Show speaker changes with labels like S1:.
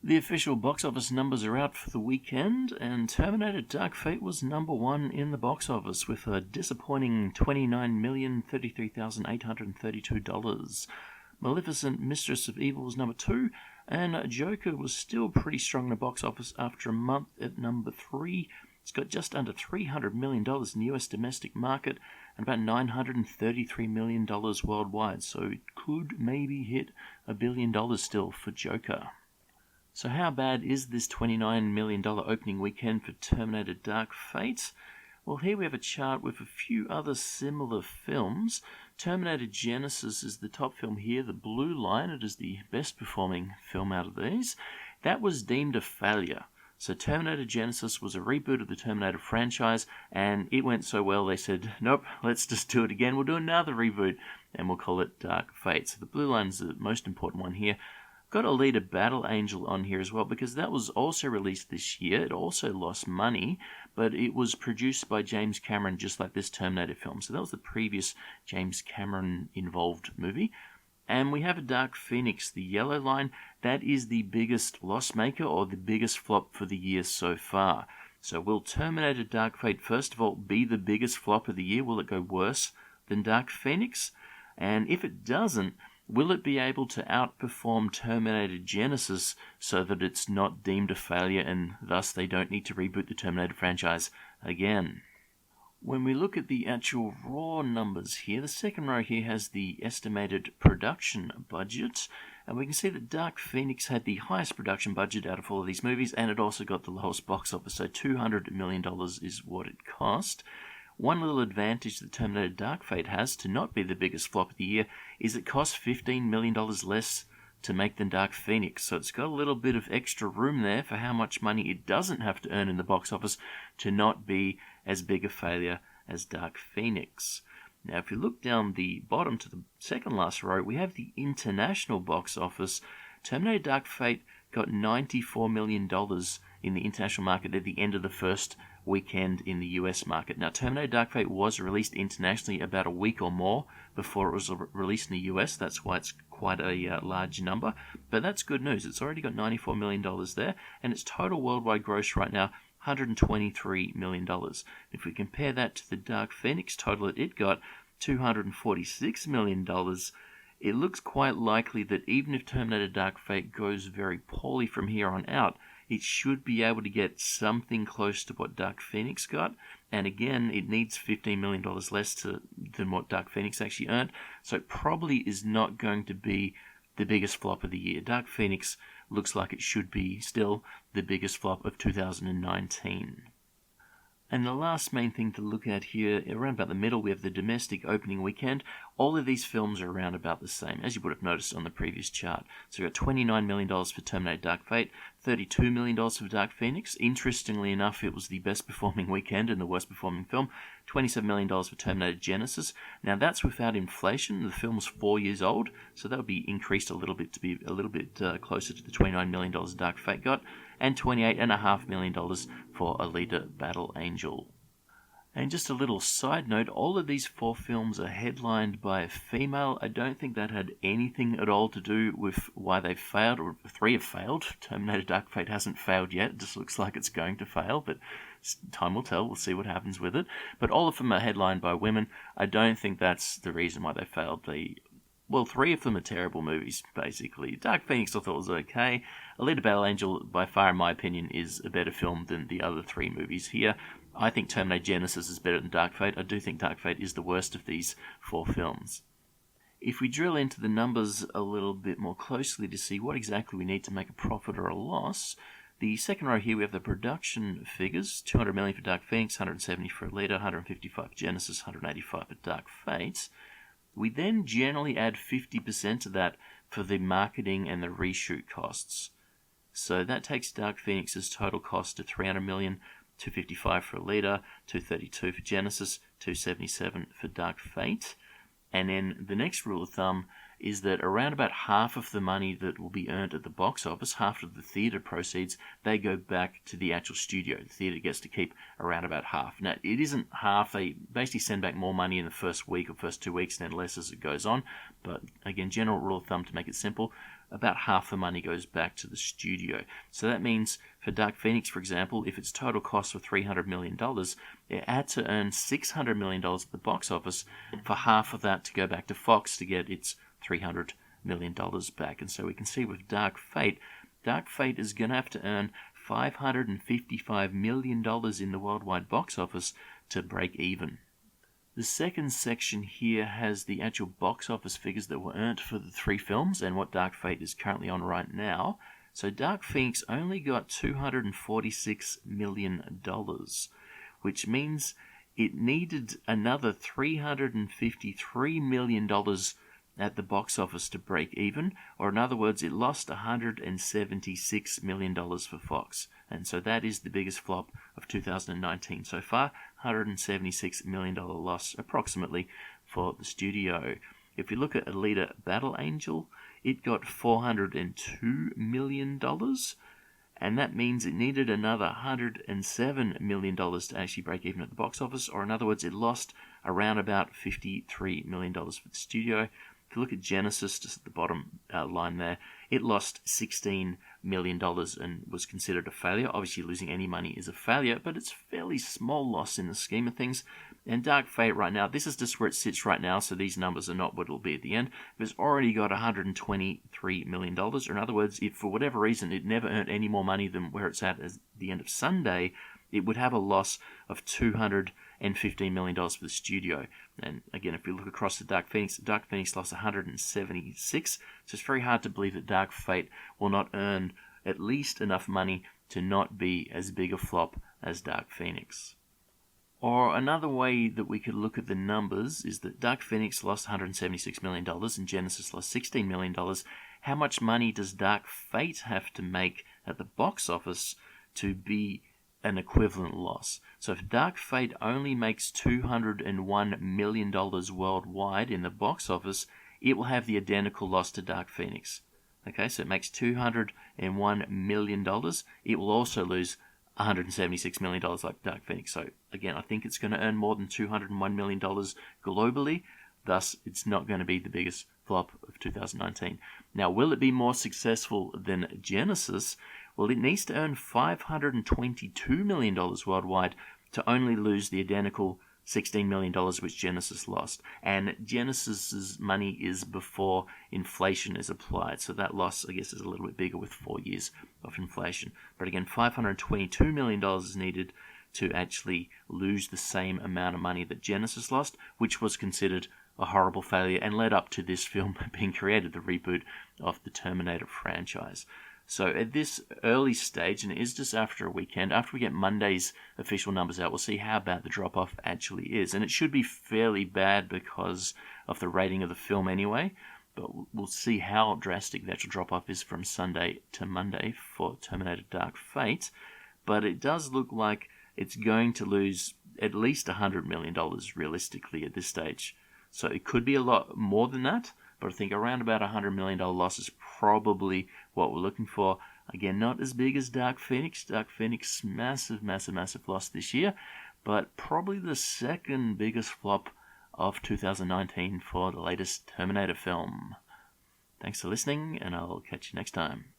S1: The official box office numbers are out for the weekend, and Terminator Dark Fate was number one in the box office with a disappointing $29,033,832. Maleficent Mistress of Evil was number two, and Joker was still pretty strong in the box office after a month at number three. It's got just under $300 million in the US domestic market and about $933 million worldwide, so it could maybe hit $1 billion still for Joker. So how bad is this $29 million opening weekend for Terminator Dark Fate? Well, here we have a chart with a few other similar films. Terminator Genisys is the top film here, the blue line. It is the best performing film out of these. That was deemed a failure. So Terminator Genisys was a reboot of the Terminator franchise, and it went so well they said, nope, let's just do it again. We'll do another reboot, and we'll call it Dark Fate. So the blue line is the most important one here. Got Alita Battle Angel on here as well because that was also released this year. It also lost money, but it was produced by James Cameron just like this Terminator film. So that was the previous James Cameron involved movie. And we have a Dark Phoenix, the yellow line. That is the biggest loss maker or the biggest flop for the year so far. So will Terminator Dark Fate first of all be the biggest flop of the year? Will it go worse than Dark Phoenix? And if it doesn't, will it be able to outperform Terminator Genisys so that it's not deemed a failure and thus they don't need to reboot the Terminator franchise again? When we look at the actual raw numbers here, the second row here has the estimated production budget, and we can see that Dark Phoenix had the highest production budget out of all of these movies, and it also got the lowest box office, so $200 million is what it cost. One little advantage that Terminator Dark Fate has to not be the biggest flop of the year is it costs $15 million less to make than Dark Phoenix. So it's got a little bit of extra room there for how much money it doesn't have to earn in the box office to not be as big a failure as Dark Phoenix. Now, if you look down the bottom to the second last row, we have the international box office. Terminator Dark Fate got $94 million in the international market at the end of the first weekend in the US market. Now, Terminator Dark Fate was released internationally about a week or more before it was released in the US. That's why it's quite a large number. But that's good news. It's already got $94 million there, and its total worldwide gross right now, $123 million. If we compare that to the Dark Phoenix total that it got, $246 million, it looks quite likely that even if Terminator Dark Fate goes very poorly from here on out, it should be able to get something close to what Dark Phoenix got. And again, it needs $15 million less than what Dark Phoenix actually earned. So it probably is not going to be the biggest flop of the year. Dark Phoenix looks like it should be still the biggest flop of 2019. And the last main thing to look at here, around about the middle, we have the domestic opening weekend. All of these films are around about the same, as you would have noticed on the previous chart. So we've got $29 million for Terminator Dark Fate, $32 million for Dark Phoenix. Interestingly enough, it was the best performing weekend and the worst performing film. $27 million for Terminator Genisys. Now that's without inflation. The film's 4 years old, so that would be increased a little bit to be a little bit closer to the $29 million Dark Fate got. And $28.5 million for Alita Battle Angel. And just a little side note, all of these four films are headlined by a female. I don't think that had anything at all to do with why they failed, or three have failed. Terminator Dark Fate hasn't failed yet. It just looks like it's going to fail, but time will tell. We'll see what happens with it. But all of them are headlined by women. I don't think that's the reason why they failed. Well, three of them are terrible movies, basically. Dark Phoenix I thought was okay. Alita Battle Angel, by far in my opinion, is a better film than the other three movies here. I think Terminator Genisys is better than Dark Fate. I do think Dark Fate is the worst of these four films. If we drill into the numbers a little bit more closely to see what exactly we need to make a profit or a loss, the second row here we have the production figures. $200 million for Dark Phoenix, $170 for Alita, $155 for Genisys, $185 for Dark Fate. We then generally add 50% of that for the marketing and the reshoot costs. So that takes Dark Phoenix's total cost to $300 million, $255 for Alita, $232 for Genisys, $277 for Dark Fate. And then the next rule of thumb is that around about half of the money that will be earned at the box office, half of the theatre proceeds, they go back to the actual studio. The theatre gets to keep around about half. Now, it isn't half. They basically send back more money in the first week or first 2 weeks, and then less as it goes on. But again, general rule of thumb to make it simple, about half the money goes back to the studio. So that means for Dark Phoenix, for example, if its total cost were $300 million, it had to earn $600 million at the box office for half of that to go back to Fox to get its $300 million back. And so we can see with Dark Fate is going to have to earn $555 million in the worldwide box office to break even. The second section here has the actual box office figures that were earned for the 3 films and what Dark Fate is currently on right now. So Dark Phoenix only got $246 million, which means it needed another $353 million at the box office to break even, or in other words, it lost $176 million for Fox. And so that is the biggest flop of 2019 so far, $176 million loss approximately for the studio. If you look at Alita Battle Angel, it got $402 million, and that means it needed another $107 million to actually break even at the box office, or in other words, it lost around about $53 million for the studio. If you look at Genesis, just at the bottom line there, it lost $16 million and was considered a failure. Obviously, losing any money is a failure, but it's a fairly small loss in the scheme of things. And Dark Fate right now, this is just where it sits right now, so these numbers are not what it'll be at the end. It's already got $123 million, or in other words, if for whatever reason it never earned any more money than where it's at the end of Sunday, it would have a loss of $215 million for the studio. And again, if you look across to Dark Phoenix lost 176, so it's very hard to believe that Dark Fate will not earn at least enough money to not be as big a flop as Dark Phoenix. Or another way that we could look at the numbers is that Dark Phoenix lost $176 million and Genesis lost $16 million. How much money does Dark Fate have to make at the box office to be an equivalent loss? So if Dark Fate only makes $201 million worldwide in the box office, it will have the identical loss to Dark Phoenix. Okay, so it makes $201 million. It will also lose $176 million like Dark Phoenix. So again, I think it's going to earn more than $201 million globally. Thus, it's not going to be the biggest flop of 2019. Now, will it be more successful than Genesis? Well, it needs to earn $522 million worldwide to only lose the identical $16 million which Genesis lost. And Genesis's money is before inflation is applied, so that loss, I guess, is a little bit bigger with 4 years of inflation. But again, $522 million is needed to actually lose the same amount of money that Genesis lost, which was considered a horrible failure and led up to this film being created, the reboot of the Terminator franchise. So at this early stage, and it is just after a weekend, after we get Monday's official numbers out, we'll see how bad the drop-off actually is. And it should be fairly bad because of the rating of the film anyway, but we'll see how drastic the actual drop-off is from Sunday to Monday for Terminator Dark Fate. But it does look like it's going to lose at least $100 million realistically at this stage. So it could be a lot more than that, but I think around about $100 million loss is probably what we're looking for. Again, not as big as Dark Phoenix. Dark Phoenix, massive loss this year, but probably the second biggest flop of 2019 for the latest Terminator film. Thanks for listening, and I'll catch you next time.